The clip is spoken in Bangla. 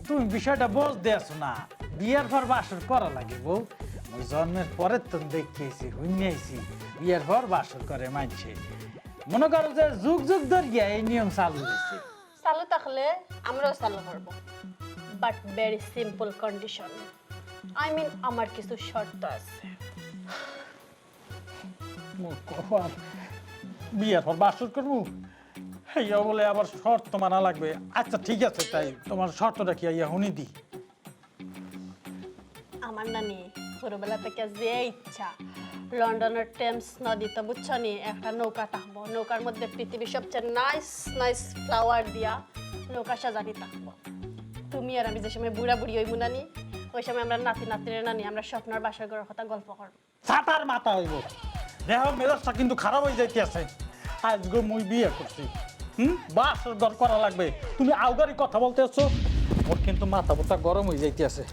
তুমি বিষয়টা বলতে আসো না, বিয়ের পর বাসর করা লাগে বউ। ওই জন্মের পরের তো দেখিয়েছি হুইনিয়েছি বিয়ের পর বাসর করে মানছে। মনে করো যে যুগ যুগ ধরিয়া এই নিয়ম চালু হয়েছে। চালু থাকলে আমরাও চালু করবো, but very simple condition. I mean আমার কিছু শর্ত আছে। বিয়ের পর বাসর করবো ইয়া বলে আবার শর্ত মানা লাগবে। আচ্ছা ঠিক আছে, তাই তোমার শর্তটা কি ইয়া শুনি দি। আমার নানি ছোটবেলা থেকে যে ইচ্ছা লন্ডনের টেমস নদীতে বুঝছো নি একটা নৌকা থাকবো, নৌকার মধ্যে পৃথিবীর সবচেয়ে নাইস নাইস ফ্লাওয়ার দিয়া নৌকা সাজানি থাকবো। তুমি আর আমি যে সময় বুড়া বুড়ি ওই মুনানি, ওই সময় আমরা নাতি নাতিরে নানি আমরা স্বপ্নের বাসার ঘরের কথা গল্প করবো। ছাতার মাথা হইব, দেহ মেজাজটা কিন্তু খারাপ হয়ে যাইতে আছে। আজকে মুই বিয়ে করছি, বাসর ঘর করা লাগবে, তুমি আউগারি কথা বলতে আছো, ওর কিন্তু মাথা বোতা গরম হয়ে যাইতে আছে।